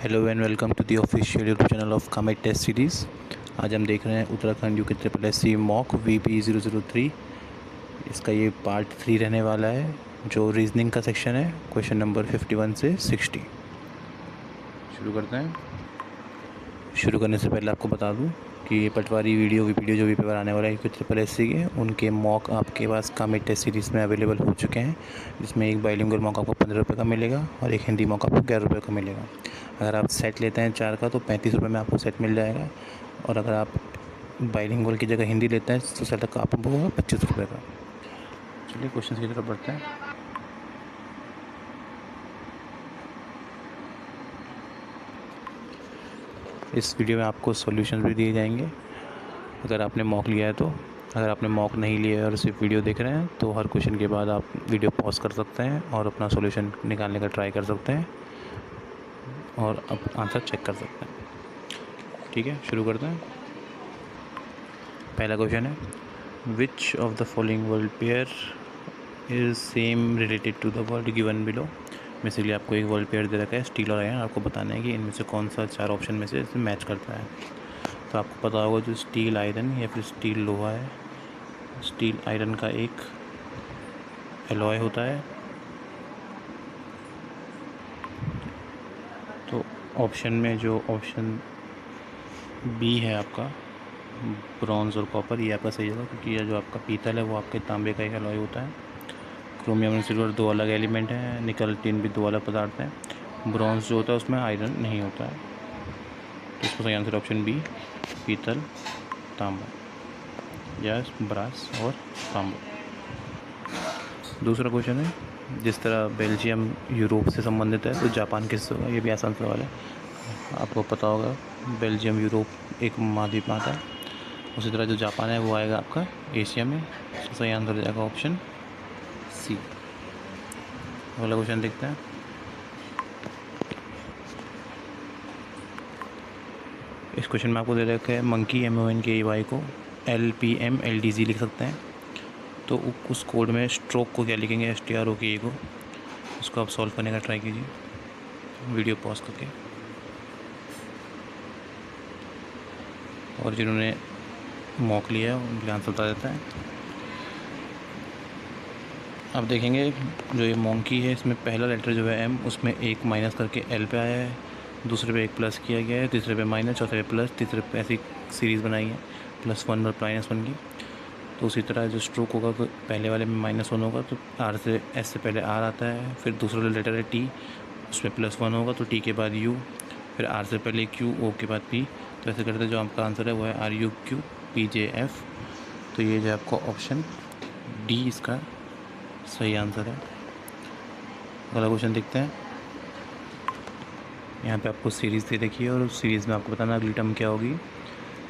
Hello and welcome to the official YouTube channel of Kamet test series. आज हम देख रहे हैं Uttarakhand UK triple S C mock VP003। इसका ये पार्ट 3 रहने वाला है, जो रीजनिंग का सेक्शन है। क्वेश्चन नंबर 51 से 60 शुरू करते हैं। शुरू करने से पहले आपको बता दूं कि ये पटवारी वीडियो जो भी पेपर आने वाला है यूके ट्रिपल एस सी के, उनके मॉक आपके पास कामेट टेस्ट सीरीज़ में अवेलेबल हो चुके हैं। जिसमें एक बाइलिंगुअल मॉक आपको 15 रुपये का मिलेगा और एक हिंदी मॉक आपको 11 रुपये का मिलेगा। अगर आप सेट लेते हैं 4 का तो 35 रुपये में आपको सेट मिल जाएगा, और अगर आप बाइलिंगुअल की जगह हिंदी लेते हैं तो सेट का आपको होगा 25 रुपये का। चलिए क्वेश्चन की तरफ बढ़ते हैं। इस वीडियो में आपको सॉल्यूशन भी दिए जाएंगे अगर आपने मॉक लिया है तो। अगर आपने मॉक नहीं लिया है और सिर्फ वीडियो देख रहे हैं तो हर क्वेश्चन के बाद आप वीडियो पॉज कर सकते हैं और अपना सॉल्यूशन निकालने का ट्राई कर सकते हैं और अब आंसर चेक कर सकते हैं। ठीक है, शुरू करते हैं। पहला क्वेश्चन है, which of the following world pair is same related to the world given below. Basically आपको एक वर्ल्ड पेयर दे रखा है, स्टील और आयरन। आपको बताना है कि इनमें से कौन सा 4 ऑप्शन में से इसमें मैच करता है। तो आपको पता होगा जो स्टील आयरन या फिर स्टील लोहा है, स्टील आयरन का एक एलॉय होता है। तो ऑप्शन में जो ऑप्शन बी है आपका, ब्रॉन्ज और कॉपर, ये आपका सही होगा, क्योंकि यह जो आपका पीतल है वो आपके तांबे का एक एलॉय होता है। क्रोमियम और सिल्वर 2 अलग एलिमेंट हैं, निकल टिन भी 2 अलग पदार्थ हैं। ब्रॉन्ज जो होता है उसमें आयरन नहीं होता है। तो इसका सही आंसर ऑप्शन बी, पीतल तांबा या ब्रास और तांबा। दूसरा क्वेश्चन है, जिस तरह बेल्जियम यूरोप से संबंधित है तो जापान किससे होगा। ये भी आसान सवाल है, आपको पता होगा बेल्जियम यूरोप एक महाद्वीप आता है। उसी तरह जो जापान है वो आएगा आपका एशिया में। इसका सही आंसर हो जाएगा ऑप्शन सी। अगला क्वेश्चन देखते हैं। इस क्वेश्चन में आपको दे रखा है मंकी MONKEY को LPM LDG लिख सकते हैं। तो उस कोड में स्ट्रोक को क्या लिखेंगे, STROKE को। उसको आप सॉल्व करने का ट्राई कीजिए वीडियो पॉज करके। और जिन्होंने मॉक लिया है उनके आंसर बता देता है। अब देखेंगे जो ये मंकी है, इसमें पहला लेटर जो है M, उसमें एक माइनस करके L पे आया है, दूसरे पे एक प्लस किया गया है, तीसरे पे माइनस, चौथे पे प्लस, तीसरे पे ऐसी सीरीज़ बनाई है +1 और -1 की। तो उसी तरह जो स्ट्रोक होगा तो पहले वाले में -1 होगा तो S से पहले R आता है। फिर दूसरा लेटर है T, उसमें +1 होगा तो T के बाद U, फिर R से पहले Q, O के बाद P। तो ऐसे करते जो आपका आंसर है वो है RUQPJF। तो ये जो आपका ऑप्शन D इसका सही आंसर है। अगला क्वेश्चन देखते हैं। यहाँ पे आपको सीरीज़ दे देखिए और उस सीरीज़ में आपको बताना अगली टर्म क्या होगी।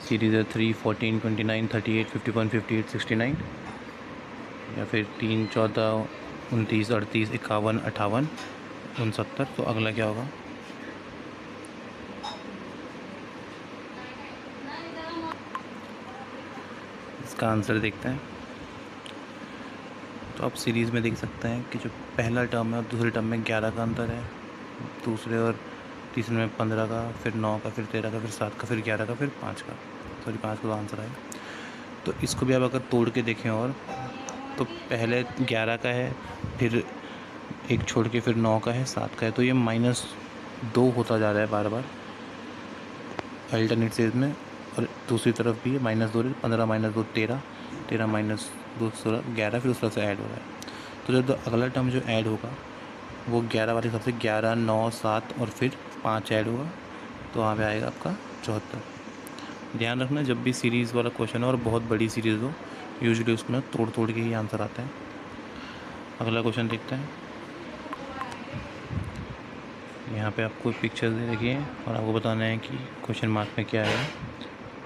सीरीज़ है 3, 14, 29, 38, 51, 58, 69, या फिर 3, 14, 29, 38, 51, 58, 69। तो अगला क्या होगा। इसका आंसर देखते हैं। तो आप सीरीज़ में देख सकते हैं कि जो पहला टर्म है और दूसरे टर्म में 11 का अंतर है, दूसरे और तीसरे में 15 का, फिर 9 का, फिर 13 का, फिर 7 का, फिर 11 का, फिर 5 का। सॉरी 5 का तो आंसर है। तो इसको भी आप अगर तोड़ के देखें और तो पहले 11 का है, फिर एक छोड़ के फिर 9 का है, 7 का है। तो ये -2 होता जा रहा है बार बार अल्टरनेट सीरीज में। और दूसरी तरफ भी है -2, 15 -2 13, 13 -2 16, 11, फिर उस तरफ से ऐड हो रहा है। तो जो अगला टर्म जो ऐड होगा वो 11 वाले हिसाब से 11, 9, 7 और फिर 5 ऐड होगा। तो वहाँ पे आएगा आपका 74। ध्यान रखना जब भी सीरीज़ वाला क्वेश्चन हो और बहुत बड़ी सीरीज़ हो, यूजुअली उसमें तोड़ तोड़ के ही आंसर आता है। अगला क्वेश्चन देखते हैं। यहाँ पे आपको पिक्चर दे रखी है और आपको बताना है कि क्वेश्चन मार्क में क्या है।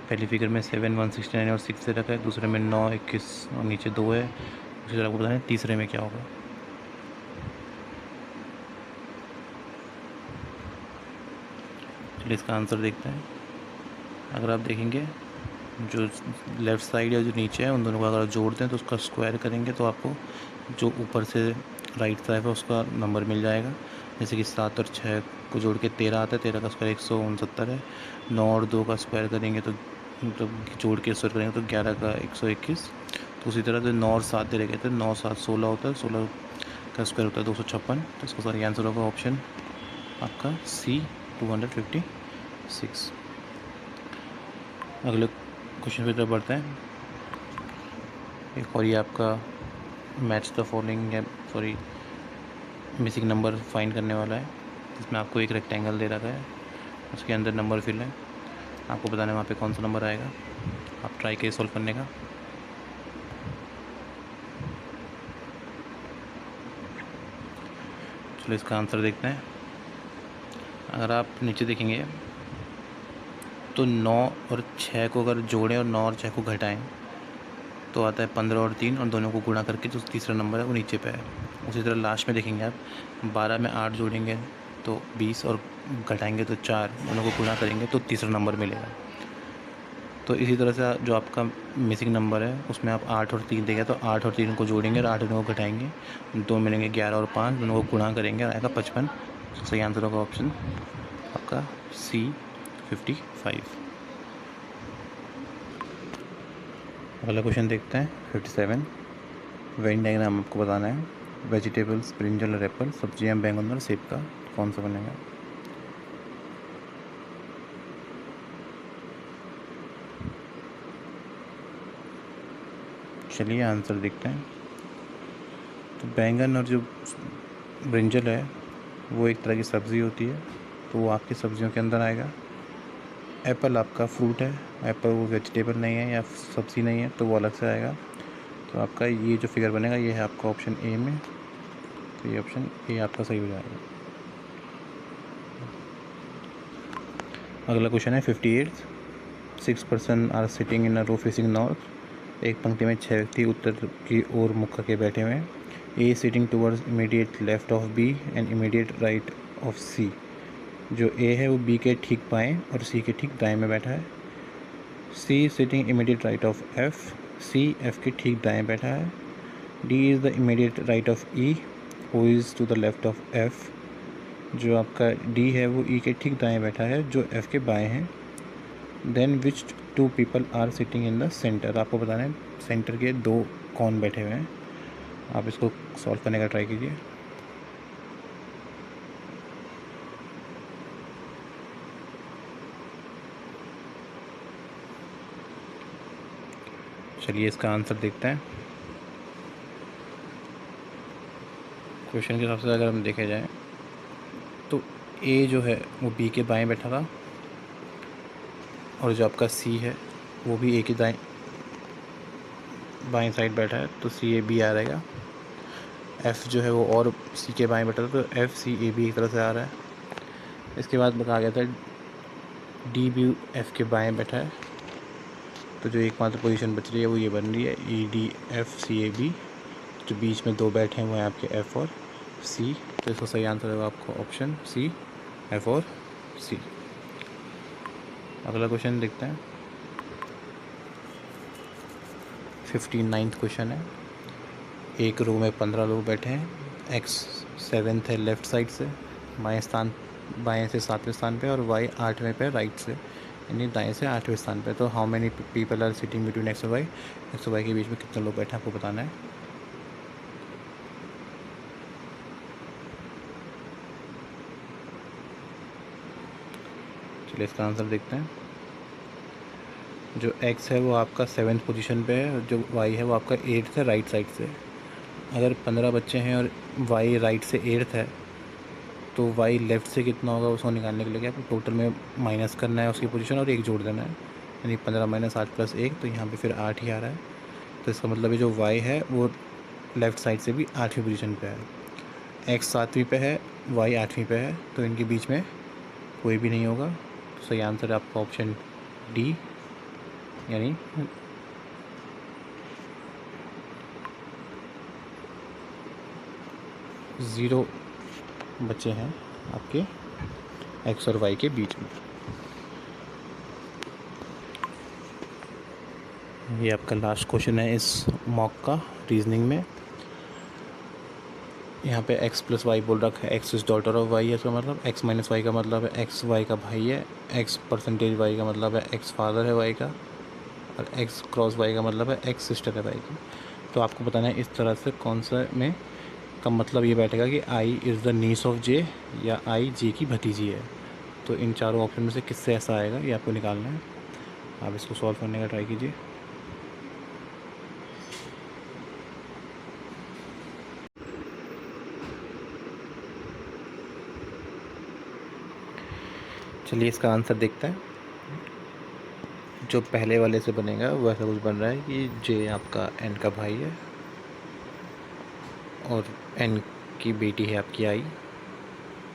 पहली फिगर में 7, 169 और 6 से रखा है, दूसरे में 9, 21 और नीचे 2 है। उसी तरह आपको बताना है तीसरे में क्या होगा। चलिए इसका आंसर देखते हैं। अगर आप देखेंगे जो लेफ़्ट साइड या जो नीचे है उन दोनों को अगर जोड़ दें तो उसका स्क्वायर करेंगे तो आपको जो ऊपर से राइट तरफ है उसका नंबर मिल जाएगा। जैसे कि 7 और 6 को जोड़ के 13 आता है, 13 का स्क्वायर 169 है। 9 और 2 का स्क्वायर करेंगे तो मतलब जोड़ के स्क्वायर करेंगे तो 11 का 121। तो उसी तरह से 9 और 7 दे रखे थे, 9 7 16 होता है, 16 का स्क्वायर होता है 256। तो इसका सही आंसर होगा ऑप्शन आपका सी 256। अगले क्वेश्चन की तरफ बढ़ते हैं। एक और ये आपका मैच द फॉलोइंग या सॉरी मिसिंग नंबर फाइंड करने वाला है, जिसमें आपको एक रेक्टेंगल दे रखा है, उसके अंदर नंबर फिल है, आपको बताना है वहाँ पे कौन सा नंबर आएगा। आप ट्राई करिए सॉल्व करने का। चलो इसका आंसर देखते हैं। अगर आप नीचे देखेंगे तो 9 और 6 को अगर जोड़ें और 9 और 6 को घटाएं तो आता है 15 और 3, और दोनों को गुणा करके जो तीसरा नंबर है वो नीचे पे है। उसी तरह लास्ट में देखेंगे आप 12 में 8 जोड़ेंगे तो 20 और घटाएंगे तो 4, दोनों को गुणा करेंगे तो तीसरा नंबर मिलेगा। तो इसी तरह से जो आपका मिसिंग नंबर है उसमें आप 8 और 3 देगा तो 8 और 3 को जोड़ेंगे और 8 दोनों को घटाएंगे, 2 मिलेंगे 11 और 5, दोनों को गुणा करेंगे और आएगा 55। सही आंसर होगा ऑप्शन आपका C 55। अगला क्वेश्चन देखते हैं 57। वेन डायग्राम आपको बताना है। वेजिटेबल्स ब्रिंजल और एप्पल, सब्जियां बैंगन और सेब का कौन सा बनेगा। चलिए आंसर देखते हैं। तो बैंगन और जो ब्रिंजल है वो एक तरह की सब्ज़ी होती है, तो वो आपकी सब्जियों के अंदर आएगा। एप्पल आपका फ्रूट है, एप्पल वो वेजिटेबल नहीं है या सब्ज़ी नहीं है, तो वो अलग से आएगा। तो आपका ये जो फिगर बनेगा ये है आपका ऑप्शन ए में, तो ये ऑप्शन ए आपका सही हो जाएगा। अगला क्वेश्चन है 58। 6 person are sitting in a row facing north. एक पंक्ति में 6 व्यक्ति उत्तर की ओर मुख करके बैठे हुए हैं। A sitting towards immediate left of B and immediate right of C. जो ए है वो बी के ठीक बाएं और सी के ठीक दाएं में बैठा है। C sitting immediate right of F, C F के ठीक दाएं बैठा है। D is the immediate right of E who is to the left of F. जो आपका डी है वो ई के ठीक दाएं बैठा है जो एफ के बाएं हैं। Then which 2 people are sitting in the centre. आपको बताना है सेंटर के 2 कौन बैठे हुए हैं। आप इसको सॉल्व करने का ट्राई कीजिए। चलिए इसका आंसर देखते हैं। क्वेश्चन के हिसाब से अगर हम देखे जाए तो ए जो है वो बी के बाएं बैठा था, और जो आपका सी है वो भी ए के दाएं बाएं साइड बैठा है, तो सी ए बी आ रहेगा। एफ़ जो है वो और सी के बाएं बैठा था, तो एफ़ सी ए बी एक तरह से आ रहा है। इसके बाद कहा गया था डी बी एफ़ के बाएं बैठा है, तो जो एकमात्र पोजीशन बच रही है वो ये बन रही है E D F C A B. जो बीच में 2 बैठे हुए हैं आपके एफ़ और सी, तो इसका सही आंसर होगा आपको ऑप्शन सी एफ़ और सी। अगला क्वेश्चन देखते हैं 59 क्वेश्चन है। एक रो में 15 लोग बैठे हैं। एक्स 7th है लेफ़्ट साइड से, बाएं से 7वें स्थान पे, और वाई 8वें पे राइट से, यानी दाएं से 8वें स्थान पे। तो how many people are sitting between X और वाई। एक्स और वाई के बीच में कितने लोग बैठे हैं आपको बताना है। चलिए इसका आंसर देखते हैं। जो एक्स है वो आपका 7th पोजीशन पे है, और जो वाई है वो आपका 8th है राइट साइड से। अगर 15 बच्चे हैं और वाई राइट से 8th है, तो वाई लेफ़्ट से कितना होगा उसको निकालने के लिए आपको टोटल में माइनस करना है उसकी पोजीशन और 1 जोड़ देना है, यानी 15 - 8 + 1, तो यहाँ पे फिर 8 ही आ रहा है। तो इसका मतलब है जो वाई है वो लेफ़्ट साइड से भी 8वीं पोजीशन पे है। एक्स 7वीं पे है, वाई 8वीं पे है, तो इनके बीच में कोई भी नहीं होगा। तो सही आंसर है आपका ऑप्शन डी, यानी 0 बच्चे हैं आपके एक्स और वाई के बीच में। ये आपका लास्ट क्वेश्चन है इस मॉक का रीजनिंग में। यहाँ पे x प्लस वाई बोल रखा है, x is daughter of y है, इसका मतलब x माइनस वाई का मतलब है x y का भाई है, x परसेंटेज y का मतलब है x फादर है y का, और x क्रॉस y का मतलब है x सिस्टर है y की। तो आपको बताना है इस तरह से कौन सा में का मतलब ये बैठेगा कि i is the niece of j या i j की भतीजी है। तो इन चारों ऑप्शन में से किससे ऐसा आएगा ये आपको निकालना है। आप इसको सॉल्व करने का ट्राई कीजिए। चलिए इसका आंसर देखते हैं। जो पहले वाले से बनेगा वो ऐसा कुछ बन रहा है कि जे आपका एन का भाई है और एन की बेटी है आपकी आई,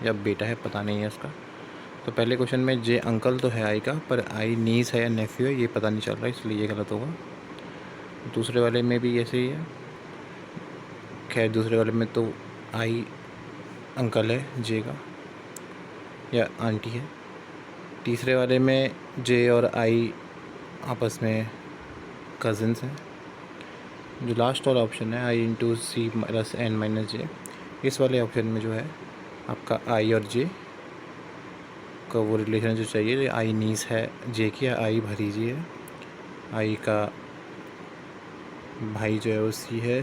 या बेटा है पता नहीं है उसका। तो पहले क्वेश्चन में जे अंकल तो है आई का, पर आई नीस है या नेफ्यू है ये पता नहीं चल रहा है, इसलिए ये गलत होगा। दूसरे वाले में भी ऐसे ही है। खैर दूसरे वाले में तो आई अंकल है जे का या आंटी है। तीसरे वाले में जे और आई आपस में कज़न्स हैं। जो लास्ट वाला ऑप्शन है I into C plus N minus J, इस वाले ऑप्शन में जो है आपका आई और जे का वो रिलेशन जो चाहिए, आई नीस है जे की, आई भतीजी है, आई का भाई जो है वो सी है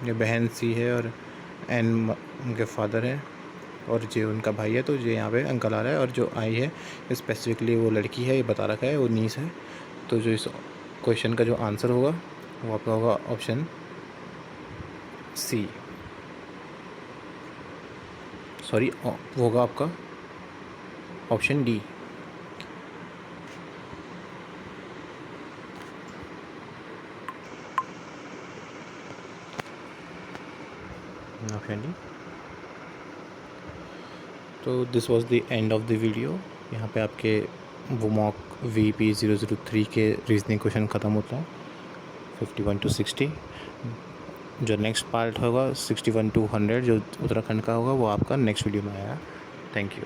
या बहन सी है, और एन उनके फादर है और जे उनका भाई है। तो जे यहाँ पे अंकल आ रहा है, और जो आई है स्पेसिफिकली वो लड़की है, ये बता रखा है, वो नीस है। तो जो इस क्वेश्चन का जो आंसर होगा वो आपका होगा ऑप्शन सी, सॉरी वो होगा आपका ऑप्शन डी। Option D. तो this was the end of the video. यहाँ पे आपके वो मॉक VP003 के रीजनिंग क्वेश्चन ख़त्म होता है 51 to 60। जो नेक्स्ट पार्ट होगा 61 to 100 जो उत्तराखंड का होगा वो आपका नेक्स्ट वीडियो में आएगा। Thank you.